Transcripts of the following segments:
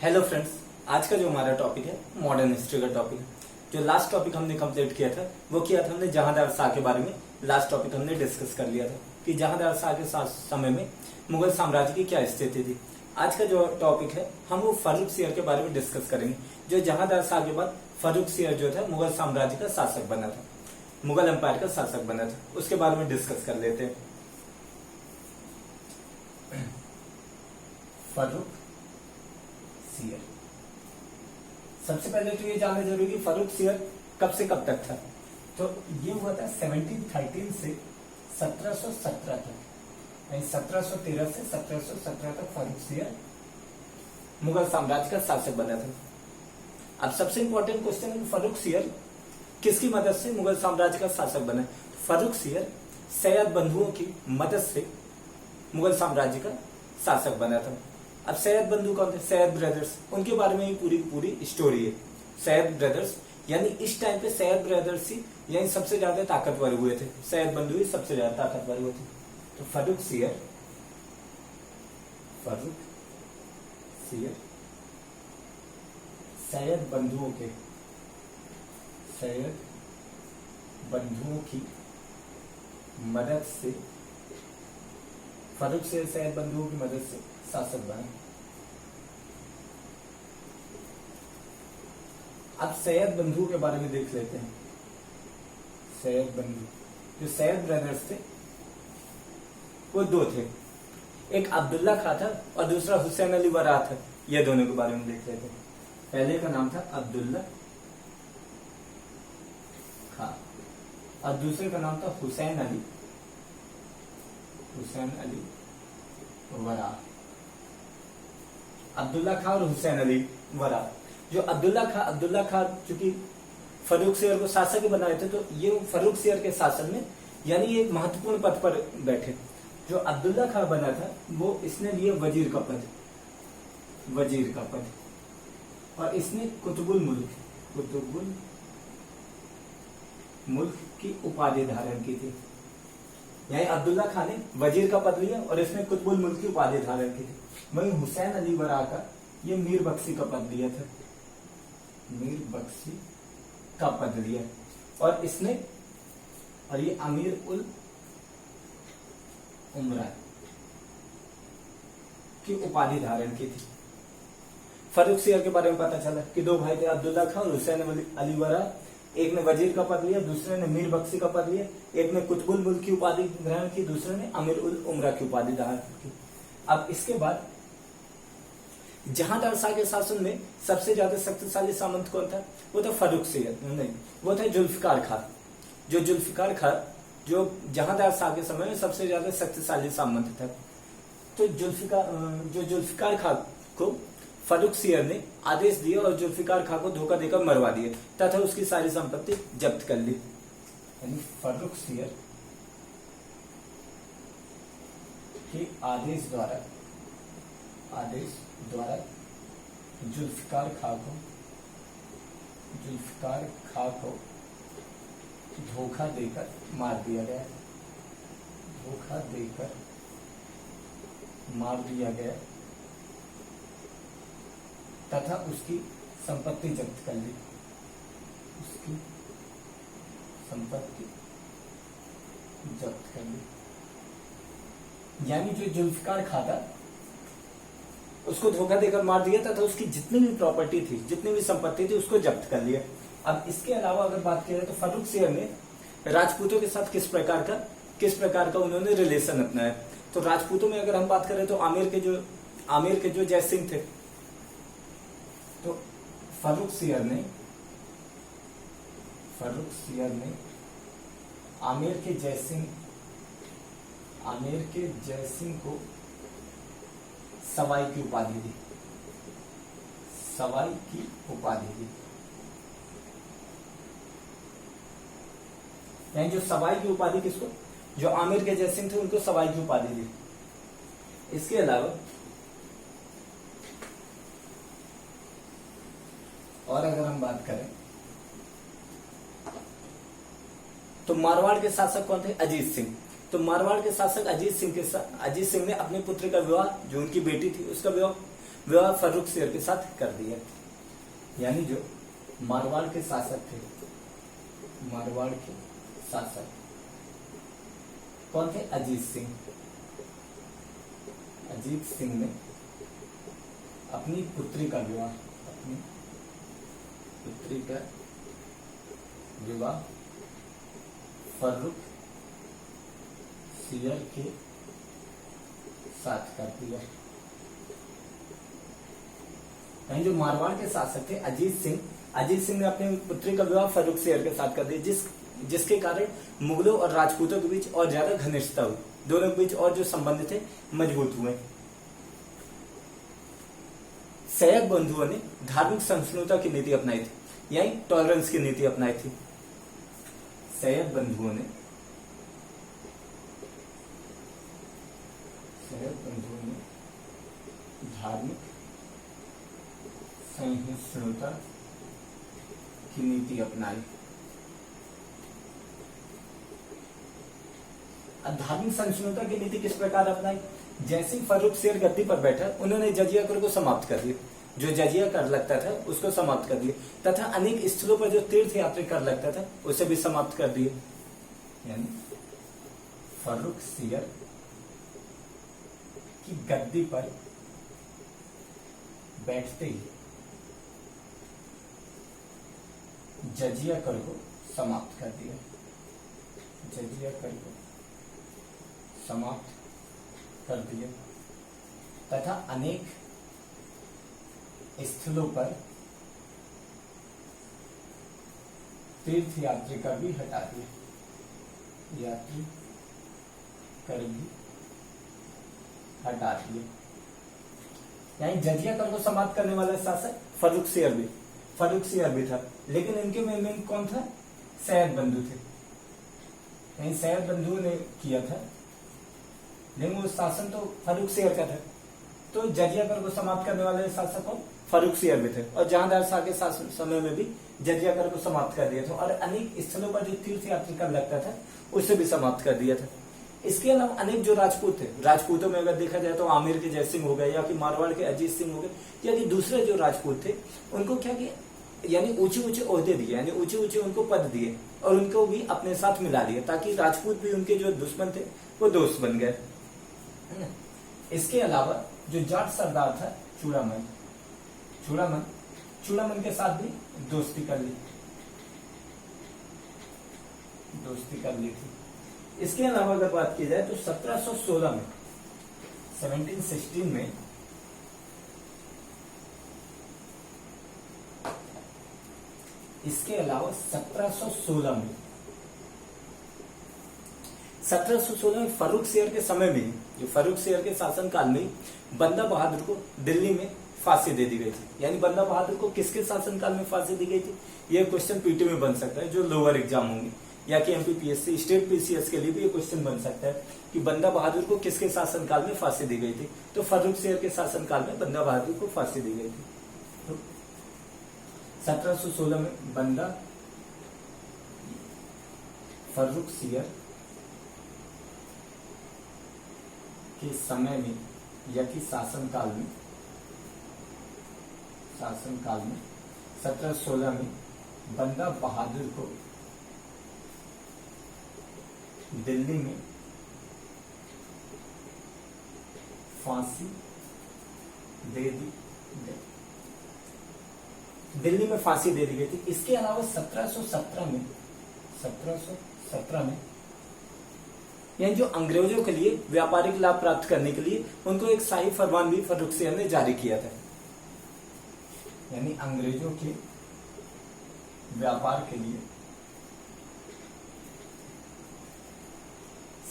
Hello friends, आज का जो हमारा टॉपिक है मॉडर्न हिस्ट्री का टॉपिक है। जो लास्ट टॉपिक हमने कंप्लीट किया था वो किया था हमने जहांदार शाह के बारे में। लास्ट टॉपिक हमने डिस्कस कर लिया था कि जहांदार शाह के समय में मुगल साम्राज्य की क्या स्थिति थी। आज का जो टॉपिक है हम वो फारूक सियर के बारे में डिस्कस करेंगे, जो जहांदार शाह के बाद फारूक सियर जो था मुगल साम्राज्य का शासक बना था, मुगल एम्पायर का शासक बना था। उसके बारे में डिस्कस कर लेते हैं। फारूक सियर, सबसे पहले तो ये जानना जरूरी कि फारूक सियर कब से कब तक था। तो ये हुआ था 1713 से 1717 तक, यानी 1713 से 1717 तक फारूक सियर मुगल साम्राज्य का शासक बना था। अब सबसे इंपॉर्टेंट क्वेश्चन है, फारूक सियर किसकी मदद से मुगल साम्राज्य का शासक बना। फारूक सियर सैयद बंधुओं की मदद से मुगल साम्राज्य का शासक बना था। अब सैयद बंधु कौन थे? सैयद ब्रदर्स, उनके बारे में ही पूरी स्टोरी है। सैयद ब्रदर्स यानी इस टाइम पे सैयद ब्रदर्स ही यानी सबसे ज्यादा ताकतवर हुए थे। सैयद बंधु ही सबसे ज्यादा ताकतवर हुए थे। तो फारूक सियर सैयद बंधुओं की मदद से फारूक सियर सैयद बंधुओं की मदद से शासक बने। अब सैयद बंधु के बारे में देख लेते हैं। सैयद बंधु, जो सैयद ब्रदर्स थे वो दो थे, एक अब्दुल्ला खां था और दूसरा हुसैन अली वरा था। ये दोनों के बारे में देख लेते हैं। पहले का नाम था अब्दुल्ला खां और दूसरे का नाम था हुसैन अली वरा। अब्दुल्ला खां और हुसैन अली वरा। जो अब्दुल्ला खां चूंकि फारूक सियर को शासक ही बनाए थे, तो ये फारूक सियर के शासन में यानी ये महत्वपूर्ण पद पर बैठे। जो अब्दुल्ला खां बना था वो इसने लिए वजीर का पद और इसने कुतुबुल मुल्क की उपाधि धारण की थी। यानी अब्दुल्ला खां ने वजीर का पद लिया और इसने कुतुबुल मुल्क की उपाधि धारण की थी। वहीं हुसैन अली वरा का ये मीर बख्शी का पद लिया था, और ये अमीर उल उमरा की उपाधि धारण की थी। फारूक सियर के बारे में पता चला कि दो भाई थे, अब्दुल्ला खां और हुसैन अली वरा। एक ने वजीर का पद लिया, दूसरे ने मीर बख्शी का पद लिया। एक ने कुतुबुल मुल्क की उपाधि ग्रहण की, दूसरे ने अमीर उल उमरा की उपाधि धारण की। अब इसके बाद जहांदार शाह के शासन में सबसे ज्यादा शक्तिशाली सामंत कौन था? वो था फारूक सियर नहीं, वो था जुल्फिकार खां। जो जहांदार शाह के समय में सबसे ज्यादा शक्तिशाली सामंत था। तो जुल्फिकार खां को फारूक सियर ने आदेश दिया और जुल्फिकार खां को धोखा देकर मरवा दिया तथा उसकी सारी संपत्ति जब्त कर ली। यानी फारूक सियर के आदेश द्वारा जुल्फिकार खां को धोखा देकर मार दिया गया तथा उसकी संपत्ति जब्त कर ली। यानी जो जुल्फिकार खां था उसको धोखा देकर मार दिया तथा उसकी जितनी भी प्रॉपर्टी थी, जितनी भी संपत्ति थी, उसको जब्त कर लिया। अब इसके अलावा अगर बात करें तो फारूक सियर ने राजपूतों के साथ किस प्रकार का उन्होंने रिलेशन अपनाया। तो राजपूतों में अगर हम बात करें तो आमिर के जो जय सिंह थे, तो फारूक सियर ने आमिर के जय सिंह को सवाई की उपाधि दी। यानी जो सवाई की उपाधि किसको? जो आमिर के जय सिंह थे उनको सवाई की उपाधि दी। इसके अलावा और अगर हम बात करें तो मारवाड़ के शासक कौन थे? अजीत सिंह। तो मारवाड़ के शासक अजीत सिंह ने अपने पुत्र का विवाह, जो उनकी बेटी थी उसका विवाह विवाह फर्रुख सियर के साथ कर दिया। यानी जो मारवाड़ के शासक थे, मारवाड़ के शासक कौन थे? अजीत सिंह। अजीत सिंह ने अपनी पुत्री का विवाह, अपनी पुत्री का विवाह फर्रुख सियर के साथ कर दिया। जो मारवाड़ के शासक थे अजीत सिंह ने अपनी पुत्री का विवाह फर्रुख सियर के साथ कर दिया, जिसके कारण मुगलों और राजपूतों के बीच और ज्यादा घनिष्ठता हुई, दोनों के बीच और जो संबंध थे मजबूत हुए। सैयद बंधुओं ने धार्मिक सहिष्णुता की नीति अपनाई थी, यानी टॉलरेंस की नीति अपनाई थी। सैयद बंधुओं ने धार्मिक सहिष्णुता की नीति अपनाई। धार्मिक सहिष्णुता की नीति किस प्रकार अपनाई? जैसे ही फर्रुख सियर गद्दी पर बैठा, उन्होंने जजिया कर को समाप्त कर दिया, जो जजिया कर लगता था उसको समाप्त कर दिया, तथा अनेक स्थलों पर जो तीर्थ यात्री कर लगता था उसे भी समाप्त कर दिया। यानी फर्रुख सियर की गद्दी पर बैठते ही जजिया कर को समाप्त कर दिया, जजिया कर को समाप्त कर दिया, तथा अनेक स्थलों पर तीर्थ यात्री कर भी हटा दिया, यात्री कर भी हटा दिया। यानी जजिया कर को समाप्त करने वाला शासक फर्रुख सियर भी था, लेकिन इनके में कौन था? सैयद बंधु थे। यानी सैयद बंधु ने किया था, लेकिन वो शासन तो फर्रुख सियर का था, तो जजिया कर को समाप्त करने वाले शासक फर्रुख सियर भी थे, और जहांदार शाह के शासन समय में भी जजिया कर को समाप्त कर दिया था, और अनेक स्थलों पर जो तीर्थ यात्री कर लगता था उसे भी समाप्त कर दिया था। इसके अलावा अनेक जो राजपूत थे, राजपूतों में अगर देखा जाए तो आमिर के जयसिंह हो गए, या कि मारवाड़ के अजीत सिंह हो गए, या कि दूसरे जो राजपूत थे उनको क्या किया? यानी ऊंचे ऊंचे ओहदे दिए, यानी ऊंचे ऊंचे उनको पद दिए, और उनको भी अपने साथ मिला लिया, ताकि राजपूत भी उनके जो दुश्मन थे वो दोस्त बन गए, है ना। इसके अलावा जो जाट सरदार था चूड़ामन के साथ भी दोस्ती कर ली थी। इसके अलावा अगर बात की जाए तो 1716 में 1716 में इसके अलावा 1716 में फर्रुख सियर के समय में, जो फर्रुख सियर के शासनकाल में बंदा बहादुर को दिल्ली में फांसी दे दी गई थी। यानी बंदा बहादुर को किसके शासनकाल में फांसी दी गई थी? यह क्वेश्चन पीटी में बन सकता है, जो लोअर एग्जाम होंगे, या कि एमपीपीएससी स्टेट पीसीएस के लिए भी ये क्वेश्चन बन सकता है कि बंदा बहादुर को किसके शासनकाल में फांसी दी गई थी? तो फर्रुख सियर के शासनकाल में बंदा बहादुर को फांसी दी गई थी। तो 1716 में बंदा फर्रुख सियर के समय में, या कि शासनकाल में 1716 में बंदा बहादुर को दिल्ली में फांसी दे दी गई, दिल्ली में फांसी दे दी गई थी। इसके अलावा 1717 में यानी जो अंग्रेजों के लिए व्यापारिक लाभ प्राप्त करने के लिए उनको एक शाही फरमान भी फर्रुख सियर ने जारी किया था। यानी अंग्रेजों के व्यापार के लिए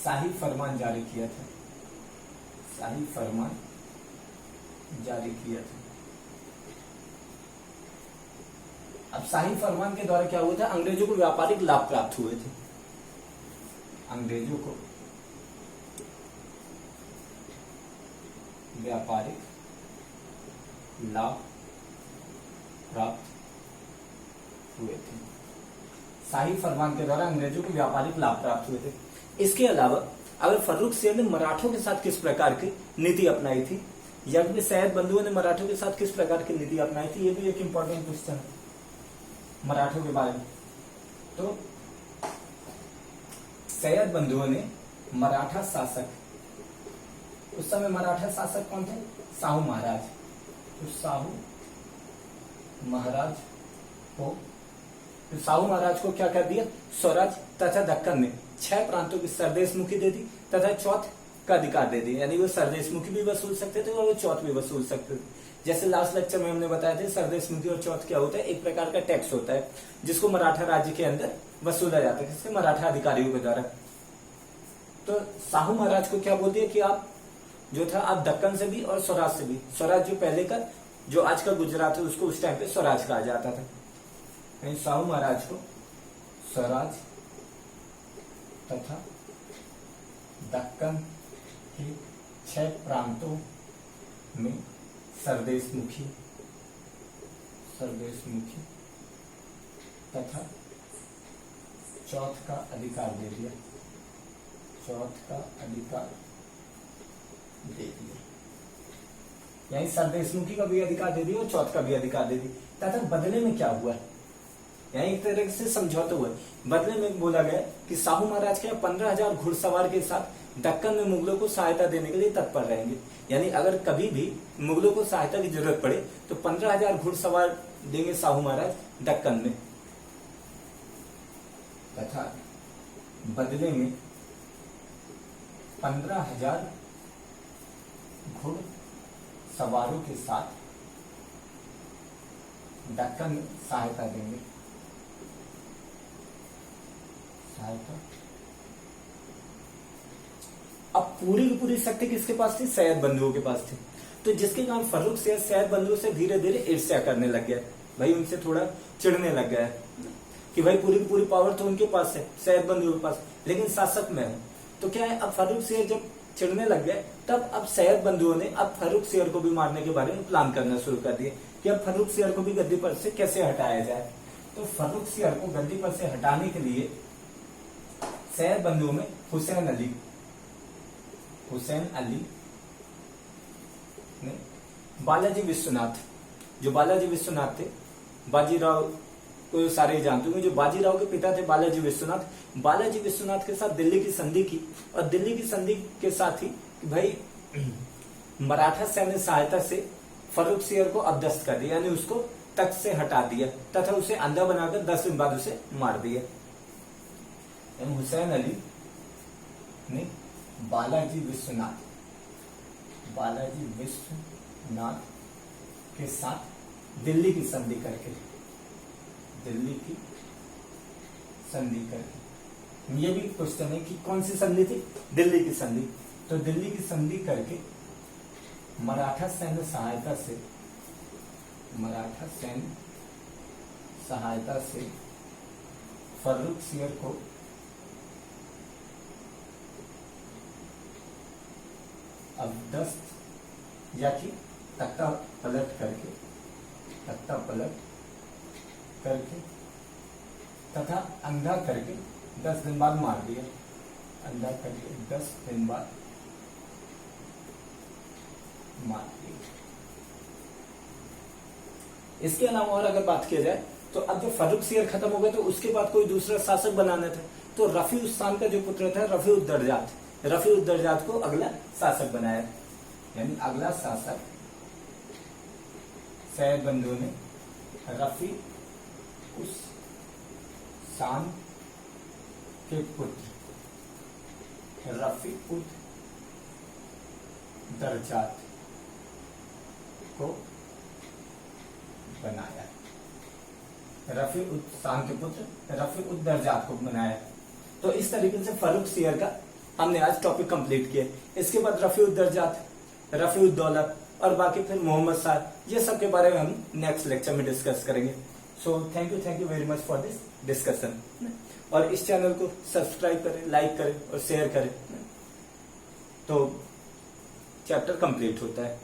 शाही फरमान जारी किया था, अब शाही फरमान के द्वारा क्या हुआ था? अंग्रेजों को व्यापारिक लाभ प्राप्त हुए थे, अंग्रेजों को व्यापारिक लाभ प्राप्त हुए थे। शाही फरमान के द्वारा अंग्रेजों को व्यापारिक लाभ प्राप्त हुए थे। इसके अलावा अगर फर्रुख सियर ने मराठों के साथ किस प्रकार की नीति अपनाई थी, यज्ञ में सैयद बंधुओं ने मराठों के साथ किस प्रकार की नीति अपनाई थी, ये भी एक इंपॉर्टेंट क्वेश्चन है मराठों के बारे में। तो सैयद बंधुओं ने मराठा शासक, उस समय मराठा शासक कौन थे, साहू महाराज। तो साहू महाराज को क्या कर दिया, स्वराज तथा दक्कन में 6 प्रांतों की सरदेशमुखी दे दी तथा चौथ का अधिकार दे दिया। यानी वो सरदेशमुखी भी वसूल सकते थे और वो चौथ भी वसूल सकते थे। जैसे लास्ट लेक्चर में हमने बताया था, सरदेशमुखी और चौथ क्या होता है, एक प्रकार का टैक्स होता है जिसको मराठा राज्य के अंदर वसूला जाता है, किसके, मराठा अधिकारियों के द्वारा। तो साहू महाराज को क्या बोल दिया कि आप जो था, आप दक्कन से भी और स्वराज से भी, स्वराज जो पहले का, जो आज का गुजरात है, उसको उस टाइम पे स्वराज कहा जाता था। साहू महाराज को स्वराज तथा दक्कन के 6 प्रांतों में सरदेशमुखी तथा चौथ का अधिकार दे दिया, यानी सरदेशमुखी का भी अधिकार दे दिया और चौथ का भी अधिकार दे दिया। तथा बदले में क्या हुआ, यानी एक तरह से समझौता हुआ। बदले में बोला गया कि साहू महाराज के 15,000 घुड़सवार के साथ दक्कन में मुगलों को सहायता देने के लिए तत्पर रहेंगे। यानी अगर कभी भी मुगलों को सहायता की जरूरत पड़े तो 15,000 घुड़सवार देंगे साहू महाराज दक्कन में। तथा बदले में 15,000 घुड़सवारों के साथ दक्कन में सहायता देंगे। अब पूरी की पूरी शक्ति किसके पास थी, सैयद बंधुओं के पास थी। तो जिसके कारण फर्रुख सियर सैयद बंधुओं से धीरे धीरे ईर्ष्या करने लग गया, भाई उनसे थोड़ा चिढ़ने लग गया कि भाई पूरी की पूरी पावर तो उनके पास है, सैयद बंधुओं के पास, लेकिन शासक में है। तो क्या है, अब फर्रुख सियर जब चिढ़ने लग गए, तब अब सैयद बंधुओं ने अब फर्रुख सियर को भी मारने के बारे में प्लान करना शुरू कर दिया कि अब फर्रुख सियर को भी गद्दी पर से कैसे हटाया जाए। तो फर्रुख सियर को गद्दी पर से हटाने के लिए सैयद बंधुओं में हुसैन अली ने बालाजी विश्वनाथ, जो बालाजी विश्वनाथ थे, बाजीराव को सारे जानते होंगे, जो बाजीराव के पिता थे बालाजी विश्वनाथ के साथ दिल्ली की संधि की। और दिल्ली की संधि के साथ ही कि भाई मराठा सैन्य सहायता से फर्रुख सियर को अबदस्त कर दिया, यानी उसको तख्त से हटा दिया तथा उसे अंधा बनाकर 10 दिन बाद उसे मार दिया। हुसैन अली ने बालाजी विश्वनाथ के साथ दिल्ली की संधि करके, ये भी क्वेश्चन है कि कौन सी संधि थी, दिल्ली की संधि। तो दिल्ली की संधि करके मराठा सैन्य सहायता से फर्रुख सियर को अबदस्त या कि तख्ता पलट करके तथा अंधा करके 10 दिन बाद मार दिया। 10 दिन बाद मार दिया। इसके अलावा और अगर बात किया जाए तो अब जब फर्रुख सियर खत्म हो गया तो उसके बाद कोई दूसरा शासक बनाना था। तो रफी उस्तान का जो पुत्र था रफी उद दर्जात को अगला शासक बनाया, यानी अगला शासक सैयद बंधुओं ने रफी उस शान के पुत्र रफी उद दर्जात को बनाया। रफी उद शान के पुत्र रफी उद दर्जात को बनाया। तो इस तरीके से फर्रुख सियर का हमने आज टॉपिक कंप्लीट किया। इसके बाद रफी उद दर्जात, रफी उद दौलत और बाकी फिर मोहम्मद शाह, ये सब के बारे में हम नेक्स्ट लेक्चर में डिस्कस करेंगे। So thank you very much for this discussion. और इस चैनल को सब्सक्राइब करें, लाइक करें और शेयर करें, तो चैप्टर कंप्लीट होता है।